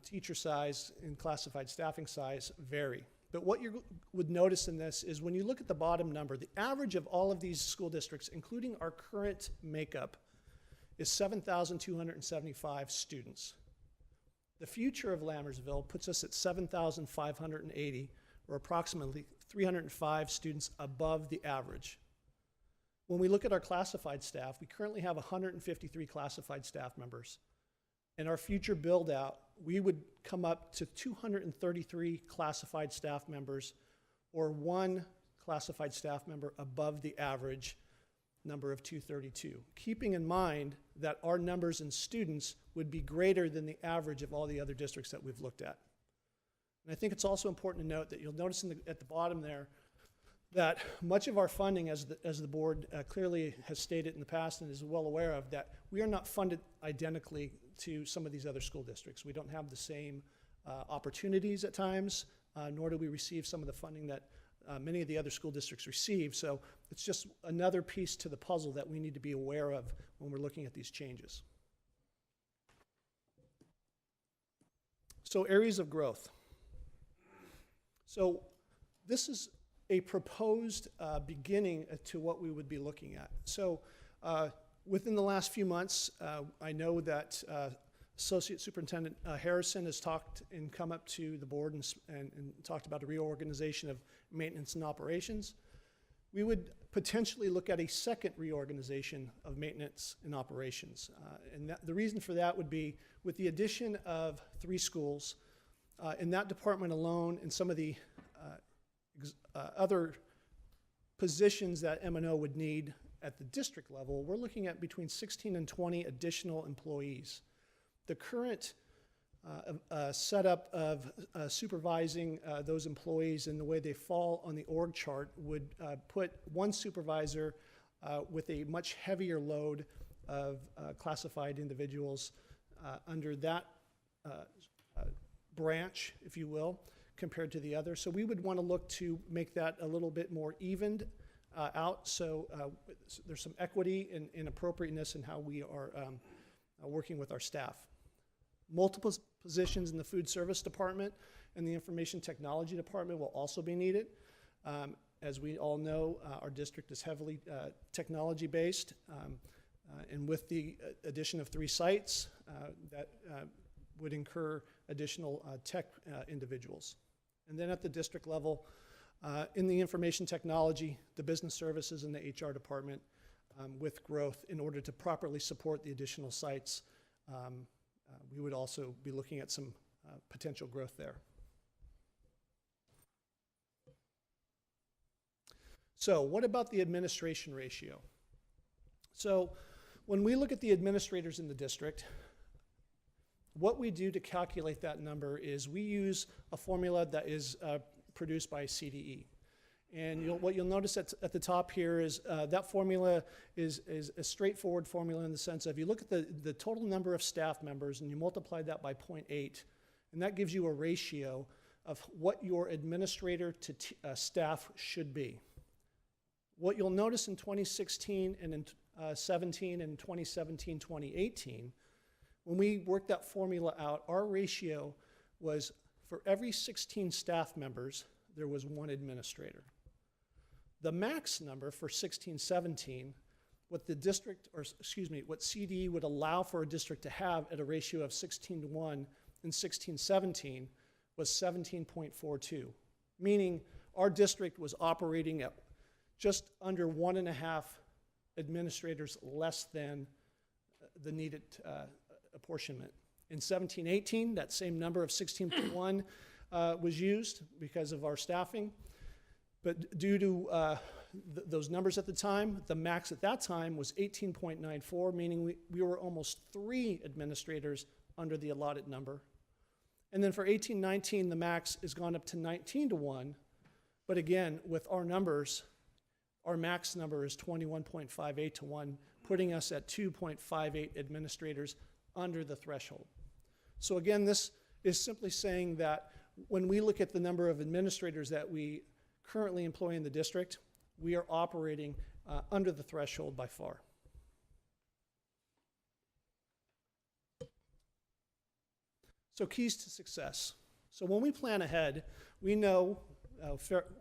Teacher size and classified staffing size vary. But what you would notice in this is when you look at the bottom number, the average of all of these school districts, including our current makeup, is 7,275 students. The future of Lammersville puts us at 7,580, or approximately 305 students above the average. When we look at our classified staff, we currently have 153 classified staff members. In our future build out, we would come up to 233 classified staff members, or one classified staff member above the average number of 232, keeping in mind that our numbers in students would be greater than the average of all the other districts that we've looked at. And I think it's also important to note that you'll notice at the bottom there that much of our funding, as the board clearly has stated in the past and is well aware of, that we are not funded identically to some of these other school districts. We don't have the same opportunities at times, nor do we receive some of the funding that many of the other school districts receive. So it's just another piece to the puzzle that we need to be aware of when we're looking at these changes. So areas of growth. So this is a proposed beginning to what we would be looking at. So within the last few months, I know that Associate Superintendent Harrison has talked and come up to the board and talked about a reorganization of maintenance and operations. We would potentially look at a second reorganization of maintenance and operations. The reason for that would be with the addition of 3 schools, in that department alone and some of the other positions that M&O would need at the district level, we're looking at between 16 and 20 additional employees. The current setup of supervising those employees and the way they fall on the org chart would put one supervisor with a much heavier load of classified individuals under that branch, if you will, compared to the other. So we would want to look to make that a little bit more evened out, so there's some equity and appropriateness in how we are working with our staff. Multiple positions in the food service department and the information technology department will also be needed. As we all know, our district is heavily technology based, and with the addition of 3 sites, that would incur additional tech individuals. And then at the district level, in the information technology, the business services, and the HR department with growth in order to properly support the additional sites. We would also be looking at some potential growth there. So what about the administration ratio? So when we look at the administrators in the district, what we do to calculate that number is we use a formula that is produced by CDE. And what you'll notice at the top here is that formula is a straightforward formula in the sense of you look at the total number of staff members and you multiply that by 0.8, and that gives you a ratio of what your administrator to staff should be. What you'll notice in 2016 and in 17 and 2017, 2018, when we worked that formula out, our ratio was for every 16 staff members, there was 1 administrator. The max number for 16-17, what the district, or excuse me, what CDE would allow for a district to have at a ratio of 16-1 in 16-17 was 17.42, meaning our district was operating at just under 1.5 administrators less than the needed apportionment. In 17-18, that same number of 16.1 was used because of our staffing. But due to those numbers at the time. The max at that time was 18.94, meaning we were almost 3 administrators under the allotted number. And then for 18-19, the max has gone up to 19 to 1. But again, with our numbers, our max number is 21.58 to 1, putting us at 2.58 administrators under the threshold. So again, this is simply saying that when we look at the number of administrators that we currently employ in the district, we are operating under the threshold by far. So keys to success. So when we plan ahead, we know,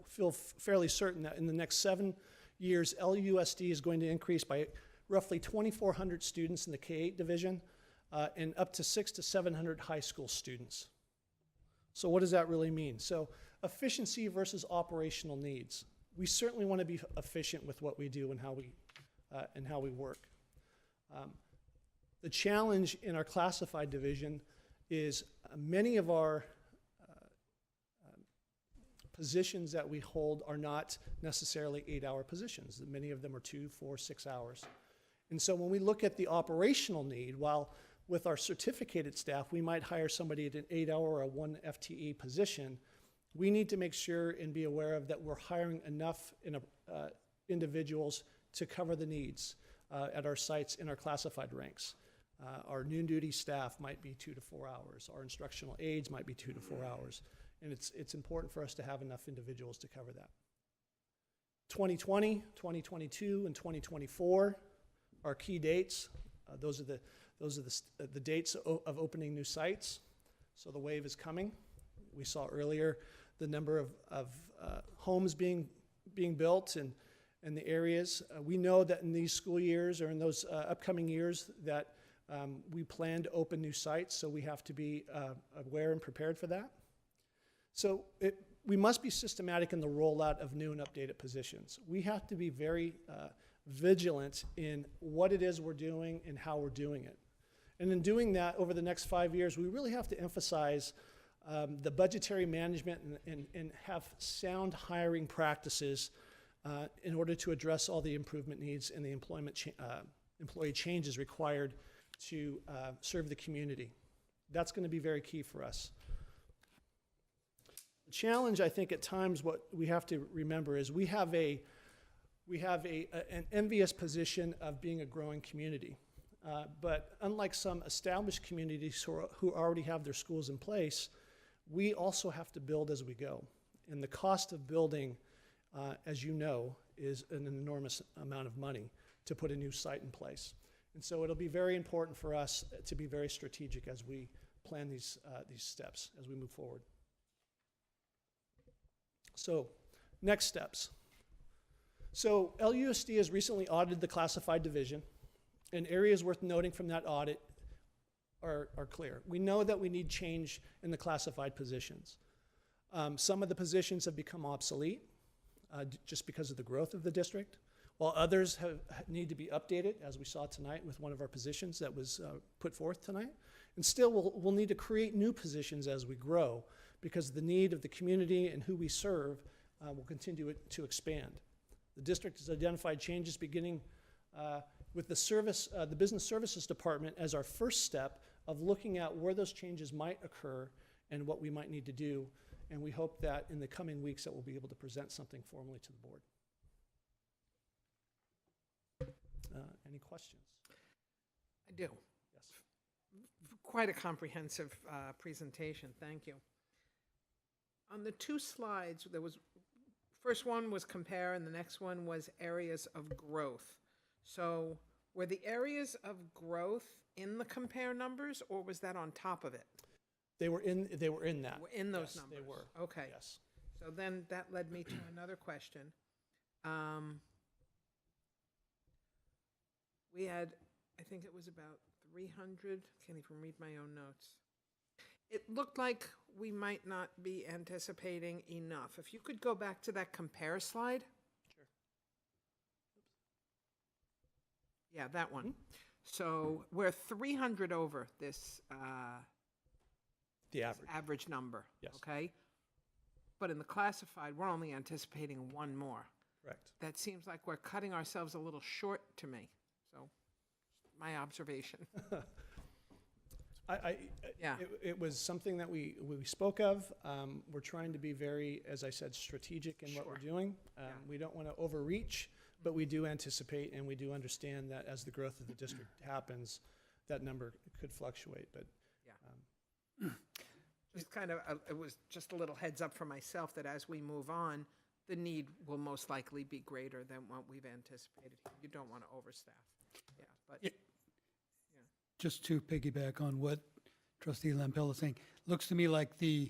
feel fairly certain that in the next 7 years, LUSD is going to increase by roughly 2,400 students in the K-8 division and up to 600 to 700 high school students. So what does that really mean? So efficiency versus operational needs. We certainly want to be efficient with what we do and how we work. The challenge in our classified division is many of our positions that we hold are not necessarily 8-hour positions. Many of them are 2, 4, 6 hours. And so when we look at the operational need, while with our certificated staff, we might hire somebody at an 8-hour or a 1 FTE position, we need to make sure and be aware of that we're hiring enough individuals to cover the needs at our sites in our classified ranks. Our noon duty staff might be 2 to 4 hours. Our instructional aides might be 2 to 4 hours. And it's important for us to have enough individuals to cover that. 2020, 2022, and 2024 are key dates. Those are the dates of opening new sites. So the wave is coming. We saw earlier the number of homes being built and the areas. We know that in these school years or in those upcoming years that we plan to open new sites, so we have to be aware and prepared for that. So we must be systematic in the rollout of new and updated positions. We have to be very vigilant in what it is we're doing and how we're doing it. And in doing that, over the next 5 years, we really have to emphasize the budgetary management and have sound hiring practices in order to address all the improvement needs and the employee changes required to serve the community. That's going to be very key for us. The challenge, I think, at times, what we have to remember is we have an envious position of being a growing community. But unlike some established communities who already have their schools in place, we also have to build as we go. And the cost of building, as you know, is an enormous amount of money to put a new site in place. And so it'll be very important for us to be very strategic as we plan these steps as we move forward. So, next steps. So LUSD has recently audited the classified division, and areas worth noting from that audit are clear. We know that we need change in the classified positions. Some of the positions have become obsolete just because of the growth of the district, while others need to be updated, as we saw tonight with one of our positions that was put forth tonight. And still, we'll need to create new positions as we grow, because the need of the community and who we serve will continue to expand. The district has identified changes beginning with the Business Services Department as our first step of looking at where those changes might occur and what we might need to do. And we hope that in the coming weeks that we'll be able to present something formally to the board. Any questions? I do. Yes. Quite a comprehensive presentation. Thank you. On the 2 slides, first one was compare and the next one was areas of growth. So were the areas of growth in the compare numbers, or was that on top of it? They were in that. Were in those Yes, numbers? they were. Okay. Yes. So then that led me to another question. We had, I think it was about 300, can't even read my own notes. It looked like we might not be anticipating enough. If you could go back to that compare slide. Sure. Yeah, that one. So we're 300 over this The average. average number. Yes. Okay? But in the classified, we're only anticipating 1 more. Correct. That seems like we're cutting ourselves a little short to me, so, my observation. Yeah. It was something that we spoke of. We're trying to be very, as I said, strategic in what we're doing. We don't want to overreach, but we do anticipate and we do understand that as the growth of the district happens, that number could fluctuate, but. Just kind of, it was just a little heads up for myself that as we move on, the need will most likely be greater than what we've anticipated. You don't want to overstaff. Yeah, but. Yeah. Just to piggyback on what Trustee Lampell is saying, looks to me like the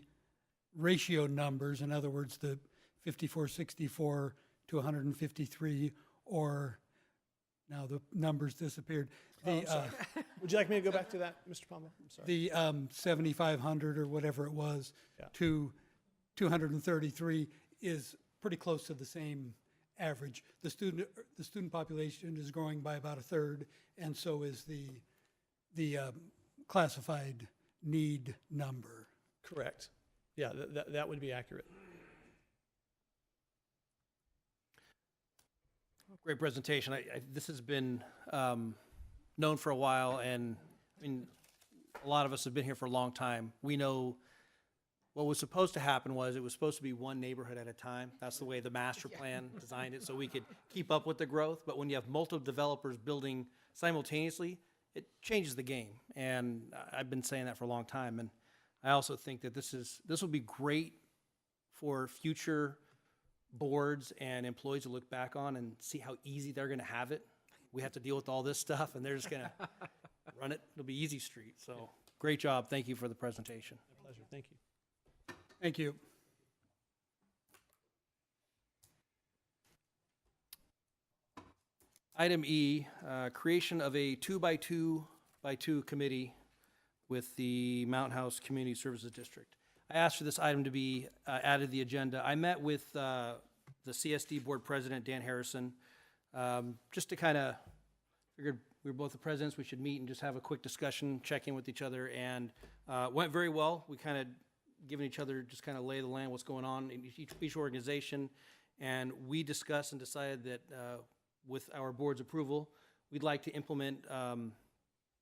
ratio numbers, in other words, the 5464 to 153, or now the numbers disappeared. I'm sorry. Would you like me to go back to that, Mr. Palmer? I'm sorry. The 7,500 or whatever it was Yeah. to 233 is pretty close to the same average. The student population is growing by about a third, and so is the classified need number. Correct. Yeah, that would be accurate. Great presentation. This has been known for a while, and I mean, a lot of us have been here for a long time. We know what was supposed to happen was it was supposed to be one neighborhood at a time. That's the way the master plan designed it, so we could keep up with the growth. But when you have multiple developers building simultaneously, it changes the game. And I've been saying that for a long time. And I also think that this will be great for future boards and employees to look back on and see how easy they're going to have it. We have to deal with all this stuff, and they're just going to run it. It'll be easy street. So great job. Thank you for the presentation. My pleasure. Thank you. Thank you. Item E, creation of a 2x2x2 committee with the Mountain House Community Services District. I asked for this item to be added to the agenda. I met with the CSD Board President, Dan Harrison, just to kind of figured we were both the presidents, we should meet and just have a quick discussion, check in with each other, and went very well. We kind of given each other just kind of lay of the land, what's going on in each organization, and we discussed and decided that with our board's approval, we'd like to implement an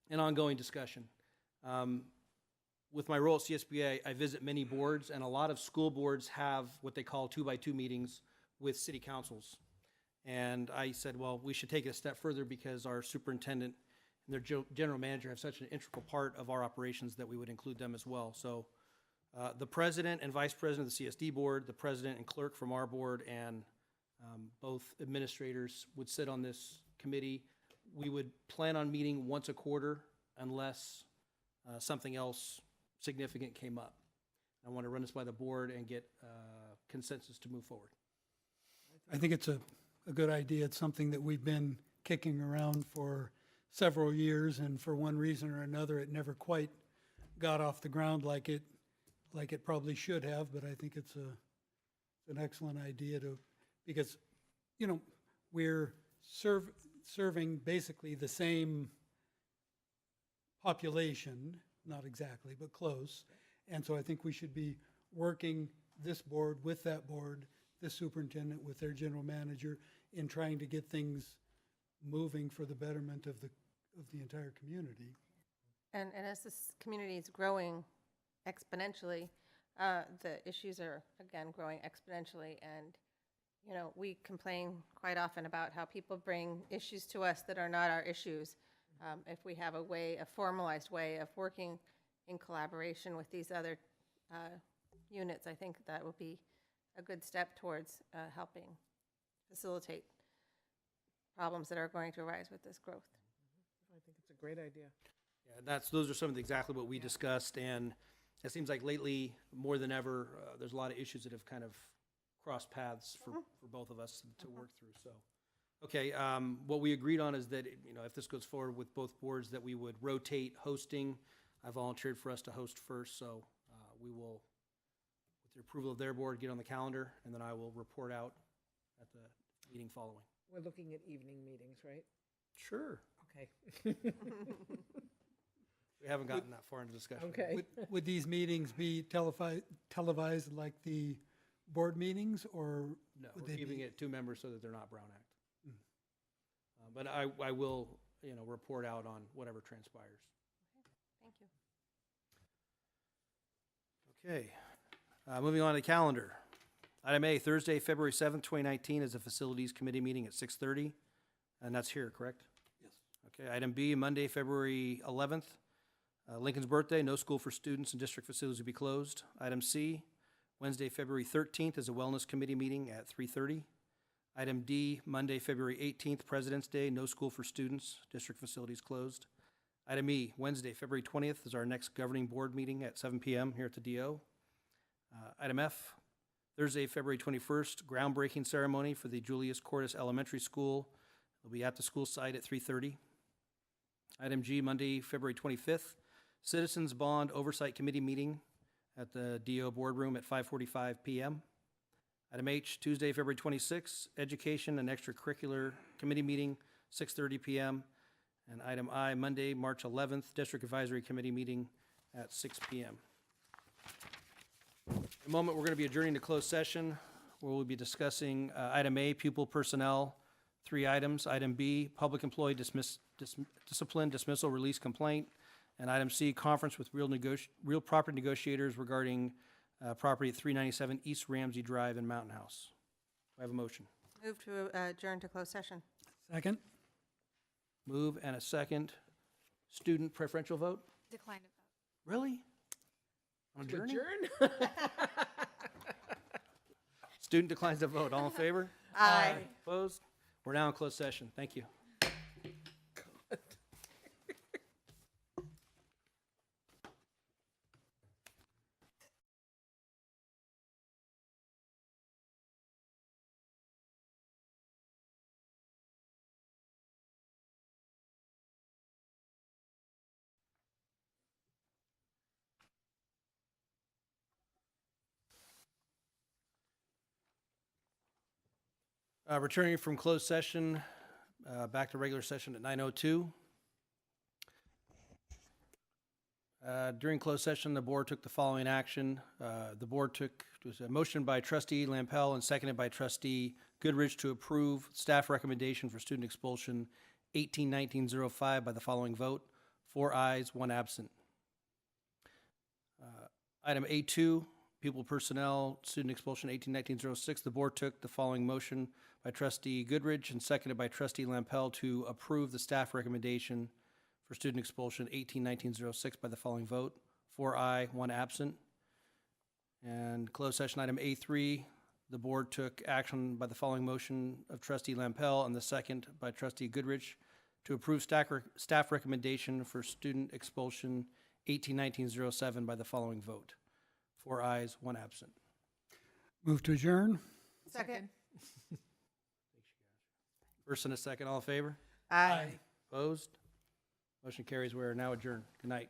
ongoing discussion. With my role at CSBA, I visit many boards, and a lot of school boards have what they call 2x2 meetings with city councils. And I said, well, we should take it a step further because our superintendent and their general manager have such an integral part of our operations that we would include them as well. So the president and vice president of the CSD board, the president and clerk from our board, and both administrators would sit on this committee. We would plan on meeting once a quarter unless something else significant came up. I want to run this by the board and get consensus to move forward. I think it's a good idea. It's something that we've been kicking around for several years, and for one reason or another, it never quite got off the ground like it probably should have. But I think it's an excellent idea because we're serving basically the same population, not exactly, but close. And so I think we should be working this board with that board, this superintendent with their general manager, in trying to get things moving for the betterment of the entire community. And as this community is growing exponentially, the issues are, again, growing exponentially. And, we complain quite often about how people bring issues to us that are not our issues. If we have a formalized way of working in collaboration with these other units, I think that will be a good step towards helping facilitate problems that are going to arise with this growth. I think it's a great idea. Yeah, those are some of exactly what we discussed, and it seems like lately, more than ever, there's a lot of issues that have kind of crossed paths for both of us to work through. So, okay, what we agreed on is that if this goes forward with both boards, that we would rotate hosting. I volunteered for us to host first, so we will, with the approval of their board, get on the calendar, and then I will report out at the meeting following. We're looking at evening meetings, right? Sure. Okay. We haven't gotten that far into discussion. Okay. Would these meetings be televised like the board meetings, or No, would we're they keeping be- it 2 members so that they're not Brown Act. But I will, report out on whatever transpires. Thank you. Okay, moving on to the calendar. Item A, Thursday, February 7th, 2019 is a Facilities Committee meeting at 6:30, and that's here, correct? Yes. Okay, item B, Monday, February 11th, Lincoln's birthday, no school for students and district facilities will be closed. Item C, Wednesday, February 13th is a Wellness Committee meeting at 3:30. Item D, Monday, February 18th, President's Day, no school for students, district facilities closed. Item E, Wednesday, February 20th is our next governing board meeting at 7 p.m. here at the DO. Item F, Thursday, February 21st, groundbreaking ceremony for the Julius Cordes Elementary School. It'll be at the school site at 3:30. Item G, Monday, February 25th, Citizens Bond Oversight Committee meeting at the DO boardroom at 5:45 p.m. Item H, Tuesday, February 26th, Education and Extracurricular Committee meeting, 6:30 p.m. And item I, Monday, March 11th, District Advisory Committee meeting at 6 p.m. In a moment, we're going to be adjourning to closed session, where we'll be discussing item A, pupil personnel, 3 items. Item B, public employee discipline, dismissal, release complaint. And item C, conference with real property negotiators regarding property at 397 East Ramsey Drive in Mountain House. Do I have a motion? Move to adjourn to closed session. Second? Move and a second. Student preferential vote? Decline to vote. Really? On To adjourning? adjourn? Student declines to vote. All in favor? Aye. Opposed? We're now in closed session. Thank you. Returning from closed session, back to regular session at 9:02. During closed session, the board took the following action. The board took, it was a motion by Trustee Lampel and seconded by Trustee Goodrich to approve staff recommendation for student expulsion 18-1905 by the following vote: 4 ayes, 1 absent. Item A2, pupil personnel, student expulsion 18-1906. The board took the following motion by Trustee Goodrich and seconded by Trustee Lampel to approve the staff recommendation for student expulsion 18-1906 by the following vote: 4 ayes, 1 absent. And closed session item A3, the board took action by the following motion of Trustee Lampel and the second by Trustee Goodrich to approve staff recommendation for student expulsion 18-1907 by the following vote: 4 ayes, 1 absent. Move to adjourn? Second. First and a second, all in favor? Aye. Opposed? Motion carries. We are now adjourned. Good night.